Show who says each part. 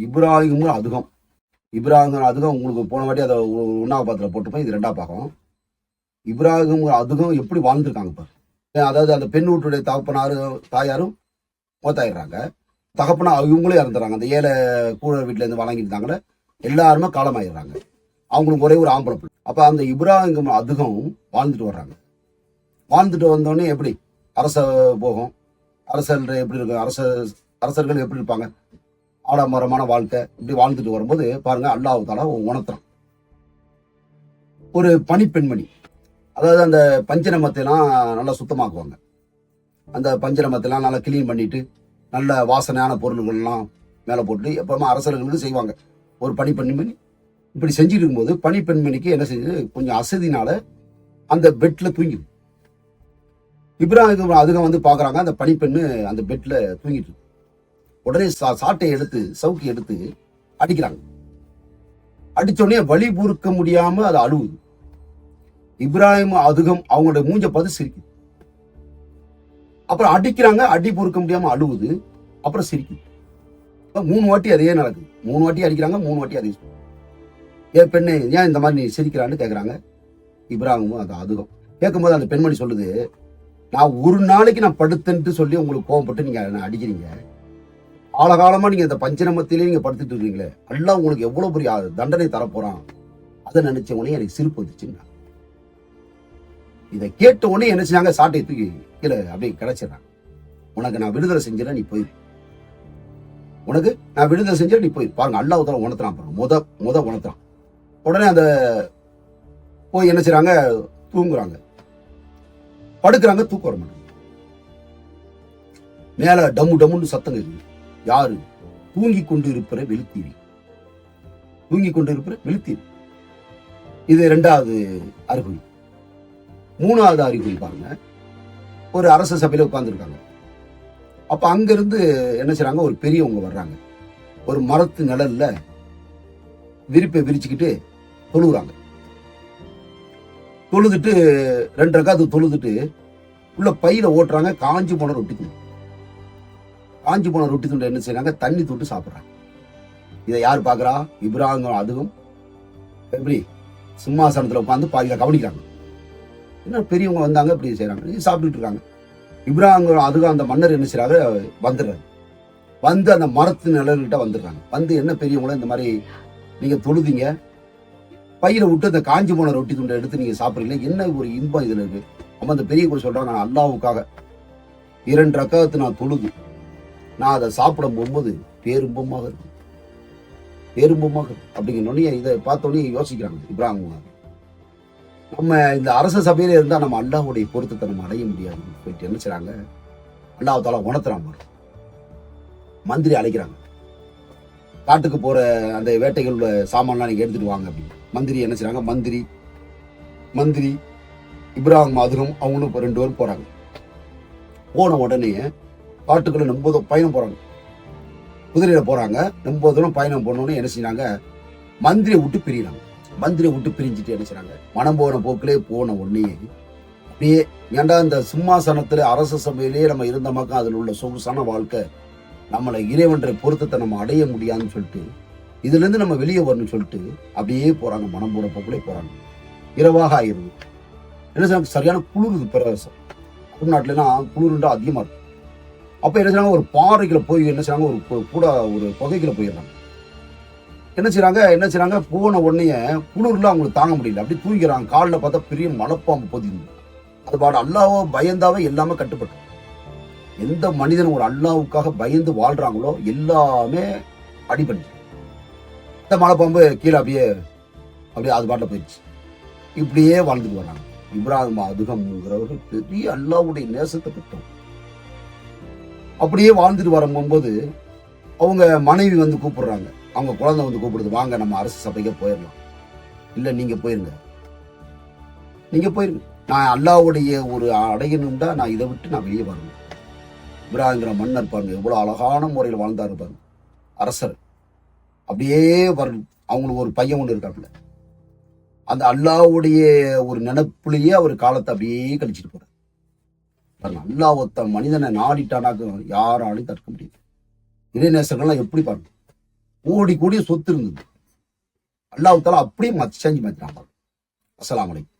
Speaker 1: Ibrahim Adham. Ibrahim Adham உங்களுக்கு போன வாட்டி அதை 1ஆம் பாகத்தில் போட்டுப்போம். இது 2ஆம் பாகம். இப்ராஹிம் அதுகம் எப்படி வாழ்ந்துருக்காங்க பாரு. அதாவது அந்த பெண் வீட்டுடைய தகப்பனாரும் தாயாரும் மூத்தாயிடுறாங்க. தகப்பனா இவங்களே இறந்துறாங்க. அந்த ஏழை கூட வீட்டுல இருந்து வழங்கிட்டாங்களே எல்லாருமே காலமாயிடுறாங்க. அவங்களுக்கு ஒரே ஒரு ஆம்பளை பிள்ளை. அப்ப அந்த இப்ராஹிம் அதுகம் வாழ்ந்துட்டு வர்றாங்க. வாழ்ந்துட்டு வந்தோடனே எப்படி அரச போகும், அரசர்கள் எப்படி இருக்கும், அரசர்கள் எப்படி இருப்பாங்க, ஆடம்பரமான வாழ்க்கை இப்படி வாழ்ந்துட்டு வரும்போது பாருங்க அல்லாஹ் தஆலா உணர்த்துறான். ஒரு பணிப்பெண்மணி, அதாவது அந்த பஞ்சநமத்தைலாம் நல்லா சுத்தமாக்குவாங்க. அந்த பஞ்சநமத்தைலாம் நல்லா கிளீன் பண்ணிட்டு நல்ல வாசனையான பொருள்கள்லாம் மேலே போட்டு எப்பவுமே அரசர்களுக்கு செய்வாங்க. ஒரு பணிப்பெண்மணி இப்படி செஞ்சுட்டு இருக்கும்போது பணிப்பெண்மணிக்கு என்ன செய்யுது, கொஞ்சம் அசதினால அந்த பெட்ல தூங்கிடும். இப்ராஹிம் அதுங்க வந்து பாக்குறாங்க அந்த பணிப்பெண்ணு அந்த பெட்ல தூங்கிட்டு. உடனே சாட்டை எடுத்து சவுக்கி எடுத்து அடிக்கிறாங்க. அடிச்சோடனே வலி பொறுக்க முடியாம அது அழுவுது. இப்ராஹிம் அதுகம் அவங்களோட மூஞ்ச பார்த்து சிரிக்குது. அப்புறம் அடிக்கிறாங்க, அடி பொறுக்க முடியாம அழுவுது, அப்புறம் சிரிக்குது. 3 வாட்டி அதே நடக்குது. 3 வாட்டி அடிக்கிறாங்க, 3 வாட்டி அதே. ஏன் பெண்ணு ஏன் இந்த மாதிரி நீ சிரிக்கிறான்னு கேட்குறாங்க. இப்ராஹிம் அது அதுகம் கேட்கும்போது அந்த பெண்மணி சொல்லுது, நான் ஒரு நாளைக்கு நான் படுத்துன்ட்டு சொல்லி உங்களுக்கு கோவப்பட்டு நீங்க என்ன அடிக்கிறீங்க. ஆழகாலமா நீங்க இந்த பஞ்சநமத்திலே நீங்க படுத்துட்டு இருக்கீங்களே, அல்லாஹ் உங்களுக்கு எவ்வளவு பெரிய தண்டனை தரப்போறான் அதை நினைச்ச உடனே எனக்கு சிரிப்பு வந்துச்சுங்க. இதை கேட்ட உடனே என்ன செஞ்சாங்க, சாட்டை தூக்கி கீழே அப்படியே கிடைச்சிடறாங்க. உனக்கு நான் விடுதலை செஞ்சிட நீ போயிரு, உனக்கு நான் விடுதலை செஞ்சிட நீ போயிரு. பாருங்க அல்லாஹ் தஆலா உணர்த்துறான் பாருங்க, முத உணர்த்துறான். உடனே அந்த போய் என்ன செய்றாங்க, தூங்குறாங்க, படுக்கிறாங்க, தூக்க வர மாட்டாங்க. மேல டம்மு டம்முன்னு சத்தம் கேட்குது. யாரு? தூங்கி கொண்டு இருப்பிற வெளுத்தீரி, தூங்கி கொண்டு இருப்பிற வெளுத்தீரி. இது 2வது அறிகுறி. 3வது அறிகுறி பாருங்க, ஒரு அரச சபையில உட்கார்ந்துருக்காங்க. அப்ப அங்க இருந்து என்ன செய்றாங்க, ஒரு பெரியவங்க வர்றாங்க. ஒரு மரத்து நிழல்ல விரிப்பை விரிச்சுக்கிட்டு தொழுகிறாங்க. தொழுதுட்டு 2 ரக்காத்து தொழுதுட்டு உள்ள பையில ஓட்டுறாங்க காஞ்சி போன ரொட்டி துண்டு. காஞ்சி போன ரொட்டி துண்டு என்ன செய்யறாங்க, தண்ணி தொட்டு சாப்பிடுறாங்க. இதை யார் பாக்குறா, இப்ராஹிம் அதுவும் எப்படி சிம்மாசனத்துல உட்காந்து பாதியில கவனிக்கிறாங்க. என்ன பெரியவங்க வந்தாங்க இப்படி செய்யறாங்க, சாப்பிட்டுட்டு இருக்காங்க. இப்ராஹிம் அதுவும் அந்த மன்னர் என்ன செய்யறாங்க, வந்துடுறாரு. வந்து அந்த மரத்து நிழல்கிட்ட வந்துடுறாங்க. வந்து என்ன பெரியவங்கள இந்த மாதிரி நீங்க தொழுதீங்க, பையில விட்டு அந்த காஞ்சி போன ரொட்டி துண்டை எடுத்து நீங்க சாப்பிடுறீங்களே, என்ன ஒரு இன்பம் இதுல இருக்கு. அப்ப அந்த பெரிய கூட சொல்றாங்க, நான் அல்லாஹ்வுக்காக 2 ரக்காத்து நான் தொழுது நான் அதை சாப்பிட போகும்போது பேரும்பமாக இருக்கு, பேரும்பமாக இருக்கு அப்படிங்கிறோடனே இதை பார்த்தோன்னே யோசிக்கிறாங்க இப்ராஹிம். நம்ம இந்த அரச சபையில இருந்தா நம்ம அல்லாஹ்வுடைய பொருத்தத்தை நம்ம அடைய முடியாது போயிட்டு என்ன செய்றாங்க, அல்லாஹ் தஆலா உணர்த்துறாங்க. மந்திரி அழைக்கிறாங்க, காட்டுக்கு போற அந்த வேட்டைகள் உள்ள சாமான்லாம் நீங்க எடுத்துட்டு வாங்க அப்படின்னு. மந்திரி என்ன செய்றாங்க, மந்திரி இப்ராஹிம் அதுவும் அவங்களும் 2 பேரும் போறாங்க. போன உடனே காட்டுக்குள்ள 90 பயணம் போறாங்க, குதிரையில போறாங்க. 90 தூரம் பயணம் போனோடனே என்ன செய்யறாங்க, மந்திரியை விட்டு பிரிகிறாங்க. மந்திரியை விட்டு பிரிஞ்சுட்டு என்ன செய்றாங்க, மனம் போன போக்கிலே போன உடனே அப்படியே ஏன்டா இந்த சிம்மாசனத்துல அரச சபையிலேயே நம்ம இருந்தமாக்கா அதில் உள்ள சொகுசான வாழ்க்கை, நம்மளை இறைவன்ற பொருத்தத்தை நம்ம அடைய முடியாதுன்னு சொல்லிட்டு இதுல இருந்து நம்ம வெளியே வரணும்னு சொல்லிட்டு அப்படியே போறாங்க, மனம் போன போக்கிலே போறாங்க. இரவாக ஆயிருது. என்ன செய்றாங்க, சரியான குளிருது பிரதேசம். தமிழ்நாட்டுலாம் குளிர்ண்டா அதிகமா இருக்கும். அப்ப என்ன செய்றாங்க, ஒரு பாறைக்குள்ள போய் என்ன செய்றாங்க, ஒரு புகைக்குள்ள போயிடுறாங்க. என்ன செய்றாங்க போன உடனே குளிர்ல அவங்களுக்கு தாங்க முடியல, அப்படி தூங்கிறாங்க. காலில் பார்த்தா பெரிய மலைப்பாம்பு பொதிந்து. அது பாட அல்லாஹ்வை பயந்தாவே எல்லாமே கட்டுப்பட்டு. எந்த மனிதன் ஒரு அல்லாஹ்வுக்காக பயந்து வாழ்றாங்களோ எல்லாமே அடிபட்டு. இந்த மலைப்பாம்பு கீழே அப்படியே அது பாட்டில் போயிடுச்சு. இப்படியே வாழ்ந்துட்டு வர்றாங்க. இப்ராஹிம் அதுகம்ங்கிறவர்கள் பெரிய அல்லாஹ்வுடைய நேசத்தை பெற்றோம். அப்படியே வாழ்ந்துட்டு வரும்போது அவங்க மனைவி வந்து கூப்பிடுறாங்க, அவங்க குழந்தை வந்து கூப்பிடுது, வாங்க நம்ம அரசு சபைக்கு போயிடலாம். இல்ல நீங்க போயிருங்க, நான் அல்லாஹ்வுடைய ஒரு அடையணும்டா நான் இதை விட்டு நான் வெளியே வரணும். இப்ராஹிங்கிற மன்னர் பாருங்க எவ்வளவு அழகான முறையில் வாழ்ந்தாரு பாருங்க, அரசர். அப்படியே வரணும். அவங்களுக்கு ஒரு பையன் ஒன்று இருக்காப்புல, அந்த அல்லாஹ்வுடைய ஒரு நினைப்புலயே அவர் காலத்தை அப்படியே கழிச்சிட்டு போறாரு. அல்லாஹ் ஒருத்த மனிதனை நாடிட்டானாக்க யாராலையும் தடுக்க முடியாது. இறைநேசர்கள்லாம் எப்படி பாருங்க, கோடி கோடி சொத்து இருந்தது. அல்லாஹ் தஆலா அப்படியே செஞ்சு மாத்தினாங்க. அஸ்ஸலாமு அலைக்கும்.